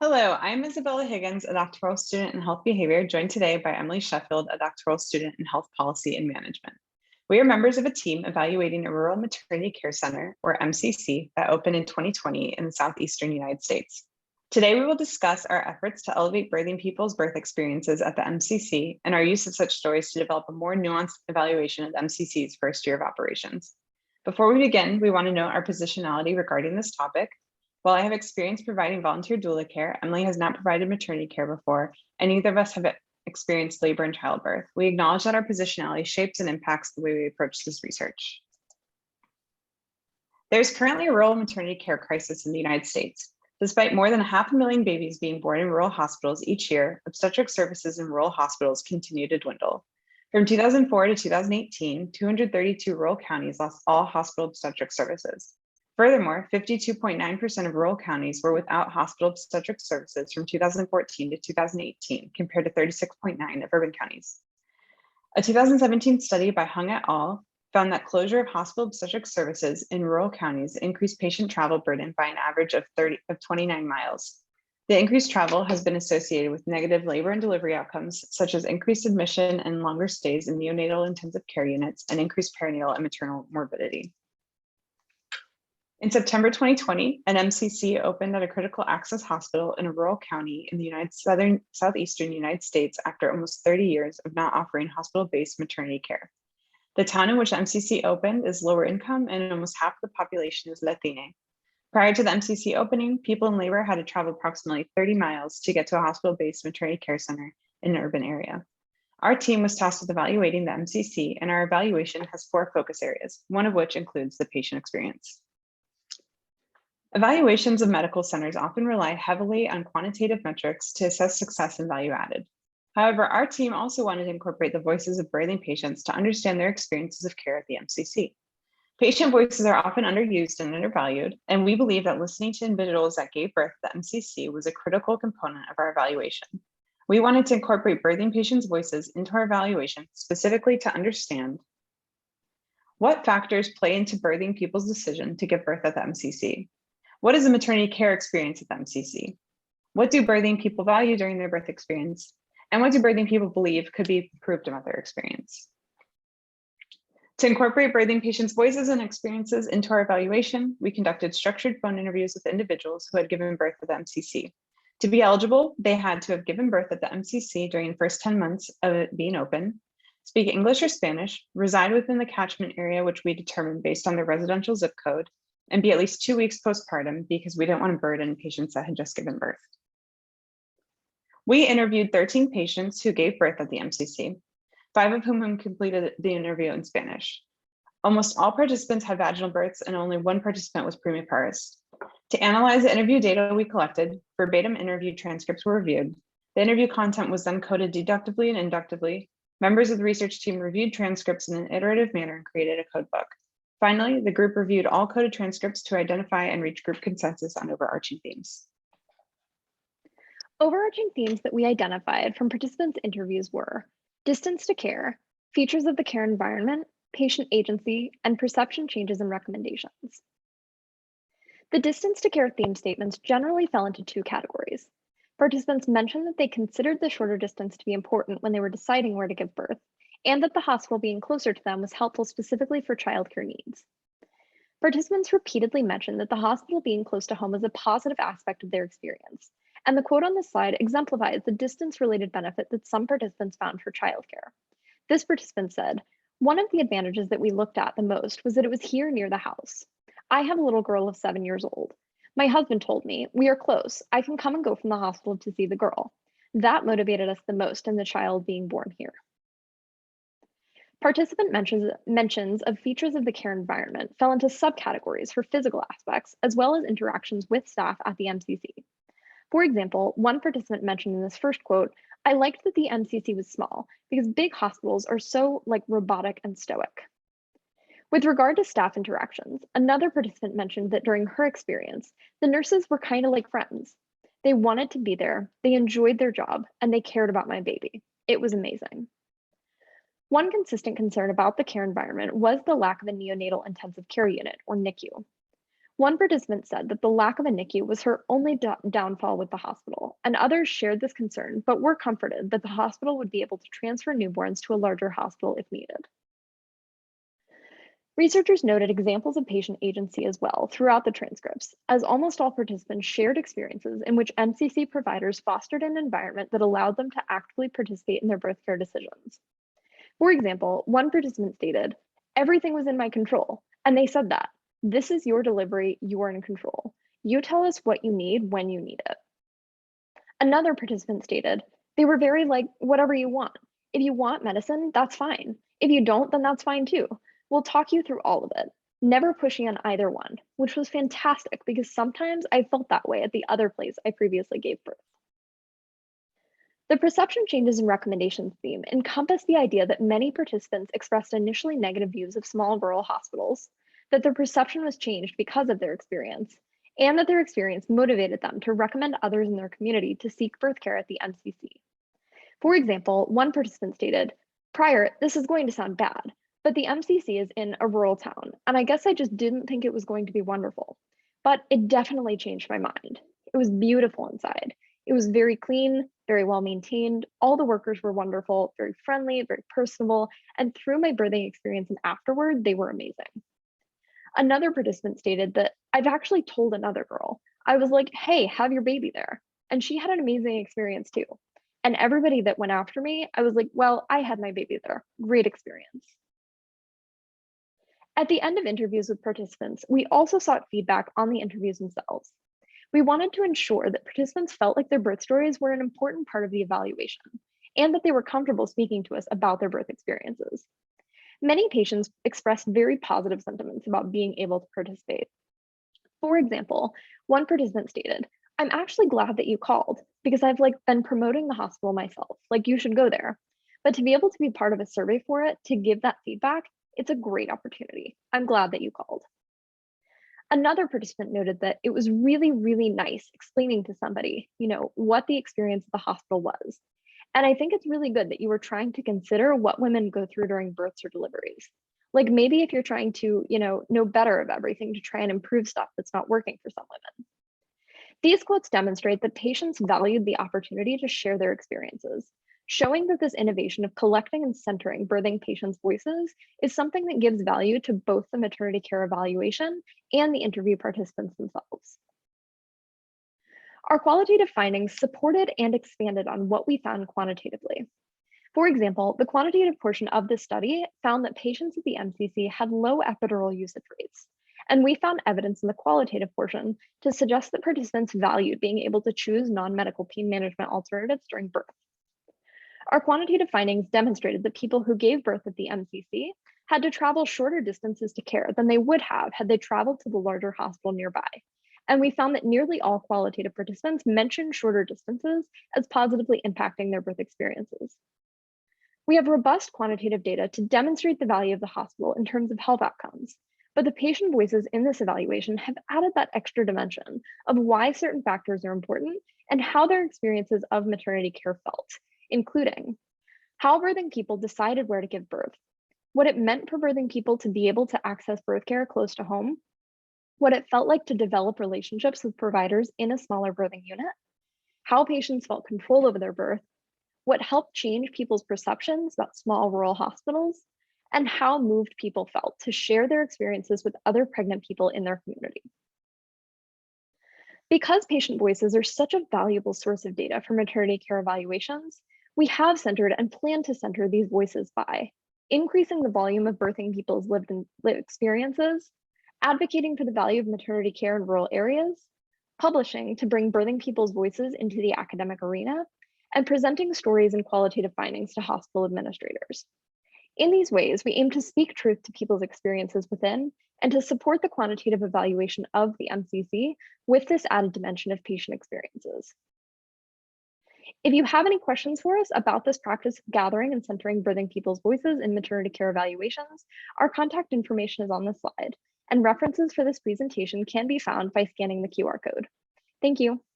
Hello, I'm Isabella Higgins, a doctoral student in health behavior, joined today by Emily Sheffield, a doctoral student in health policy and management. We are members of a team evaluating a rural maternity care center, or MCC, that opened in 2020 in the southeastern United States. Today, we will discuss our efforts to elevate birthing people's birth experiences at the MCC and our use of such stories to develop a more nuanced evaluation of the MCC's first year of operations. Before we begin, we want to note our positionality regarding this topic. While I have experience providing volunteer doula care, Emily has not provided maternity care before, and neither of us have experienced labor and childbirth. We acknowledge that our positionality shapes and impacts the way we approach this research. There's currently a rural maternity care crisis in the United States. Despite more than 500,000 babies being born in rural hospitals each year, obstetric services in rural hospitals continue to dwindle. From 2004 to 2018, 232 rural counties lost all hospital obstetric services. Furthermore, 52.9% of rural counties were without hospital obstetric services from 2014 to 2018, compared to 36.9% of urban counties. A 2017 study by Hung et al. Found that closure of hospital obstetric services in rural counties increased patient travel burden by an average of 29 miles. The increased travel has been associated with negative labor and delivery outcomes, such as increased admission and longer stays in neonatal intensive care units and increased perinatal and maternal morbidity. In September 2020, an MCC opened at a critical access hospital in a rural county in the southeastern United States after almost 30 years of not offering hospital-based maternity care. The town in which the MCC opened is lower income and almost half the population is Latina. Prior to the MCC opening, people in labor had to travel approximately 30 miles to get to a hospital-based maternity care center in an urban area. Our team was tasked with evaluating the MCC, and our evaluation has 4 focus areas, one of which includes the patient experience. Evaluations of medical centers often rely heavily on quantitative metrics to assess success and value added. However, our team also wanted to incorporate the voices of birthing patients to understand their experiences of care at the MCC. Patient voices are often underused and undervalued, and we believe that listening to individuals that gave birth at the MCC was a critical component of our evaluation. We wanted to incorporate birthing patients' voices into our evaluation specifically to understand what factors play into birthing people's decision to give birth at the MCC. What is the maternity care experience at the MCC? What do birthing people value during their birth experience? And what do birthing people believe could be improved about their experience? To incorporate birthing patients' voices and experiences into our evaluation, we conducted structured phone interviews with individuals who had given birth at the MCC. To be eligible, they had to have given birth at the MCC during the first 10 months of it being open, speak English or Spanish, reside within the catchment area, which we determined based on their residential zip code, and be at least 2 weeks postpartum because we didn't want to burden patients that had just given birth. We interviewed 13 patients who gave birth at the MCC, 5 of whom completed the interview in Spanish. Almost all participants had vaginal births and only 1 participant was primiparous. To analyze the interview data we collected, verbatim interview transcripts were reviewed. The interview content was then coded deductively and inductively. Members of the research team reviewed transcripts in an iterative manner and created a code book. Finally, the group reviewed all coded transcripts to identify and reach group consensus on overarching themes. Overarching themes that we identified from participants' interviews were distance to care, features of the care environment, patient agency, and perception changes and recommendations. The distance to care theme statements generally fell into 2 categories. Participants mentioned that they considered the shorter distance to be important when they were deciding where to give birth, and that the hospital being closer to them was helpful specifically for childcare needs. Participants repeatedly mentioned that the hospital being close to home was a positive aspect of their experience, and the quote on this slide exemplifies the distance-related benefit that some participants found for childcare. This participant said, "One of the advantages that we looked at the most was that it was here near the house. I have a little girl of 7 years old. My husband told me, we are close. I can come and go from the hospital to see the girl. That motivated us the most in the child being born here." Participant mentions of features of the care environment fell into subcategories for physical aspects, as well as interactions with staff at the MCC. For example, one participant mentioned in this first quote, "I liked that the MCC was small because big hospitals are so robotic and stoic." With regard to staff interactions, another participant mentioned that during her experience, the nurses were kind of like friends. They wanted to be there, they enjoyed their job, and they cared about my baby. It was amazing. One consistent concern about the care environment was the lack of a neonatal intensive care unit, or NICU. One participant said that the lack of a NICU was her only downfall with the hospital, and others shared this concern but were comforted that the hospital would be able to transfer newborns to a larger hospital if needed. Researchers noted examples of patient agency as well throughout the transcripts, as almost all participants shared experiences in which MCC providers fostered an environment that allowed them to actively participate in their birth care decisions. For example, one participant stated, "Everything was in my control," and they said that. "This is your delivery, you are in control. You tell us what you need when you need it." Another participant stated, "They were very like, whatever you want. If you want medicine, that's fine. If you don't, then that's fine too. We'll talk you through all of it. Never pushy on either one," which was fantastic because sometimes I felt that way at the other place I previously gave birth. The perception changes and recommendations theme encompass the idea that many participants expressed initially negative views of small rural hospitals, that their perception was changed because of their experience, and that their experience motivated them to recommend others in their community to seek birth care at the MCC. For example, one participant stated, "Prior, this is going to sound bad, but the MCC is in a rural town, and I guess I just didn't think it was going to be wonderful. But it definitely changed my mind. It was beautiful inside. It was very clean, very well maintained. All the workers were wonderful, very friendly, very personable, and through my birthing experience and afterward, they were amazing." Another participant stated that, "I've actually told another girl. I was like, hey, have your baby there." And she had an amazing experience too. And everybody that went after me, I was like, "Well, I had my baby there. Great experience." At the end of interviews with participants, we also sought feedback on the interviews themselves. We wanted to ensure that participants felt like their birth stories were an important part of the evaluation and that they were comfortable speaking to us about their birth experiences. Many patients expressed very positive sentiments about being able to participate. For example, one participant stated, "I'm actually glad that you called because I've been promoting the hospital myself. Like you should go there. But to be able to be part of a survey for it, to give that feedback, it's a great opportunity. I'm glad that you called." Another participant noted that it was really, really nice explaining to somebody, what the experience of the hospital was. And I think it's really good that you were trying to consider what women go through during births or deliveries. Like maybe if you're trying to, know better of everything to try and improve stuff that's not working for some women. These quotes demonstrate that patients valued the opportunity to share their experiences, showing that this innovation of collecting and centering birthing patients' voices is something that gives value to both the maternity care evaluation and the interview participants themselves. Our qualitative findings supported and expanded on what we found quantitatively. For example, the quantitative portion of this study found that patients at the MCC had low epidural usage rates, and we found evidence in the qualitative portion to suggest that participants valued being able to choose non-medical pain management alternatives during birth. Our quantitative findings demonstrated that people who gave birth at the MCC had to travel shorter distances to care than they would have had they traveled to the larger hospital nearby. And we found that nearly all qualitative participants mentioned shorter distances as positively impacting their birth experiences. We have robust quantitative data to demonstrate the value of the hospital in terms of health outcomes, but the patient voices in this evaluation have added that extra dimension of why certain factors are important and how their experiences of maternity care felt, including how birthing people decided where to give birth, what it meant for birthing people to be able to access birth care close to home, what it felt like to develop relationships with providers in a smaller birthing unit, how patients felt control over their birth, what helped change people's perceptions about small rural hospitals, and how moved people felt to share their experiences with other pregnant people in their community. Because patient voices are such a valuable source of data for maternity care evaluations, we have centered and plan to center these voices by increasing the volume of birthing people's lived experiences, advocating for the value of maternity care in rural areas, publishing to bring birthing people's voices into the academic arena, and presenting stories and qualitative findings to hospital administrators. In these ways, we aim to speak truth to people's experiences within and to support the quantitative evaluation of the MCC with this added dimension of patient experiences. If you have any questions for us about this practice of gathering and centering birthing people's voices in maternity care evaluations, our contact information is on this slide, and references for this presentation can be found by scanning the QR code. Thank you.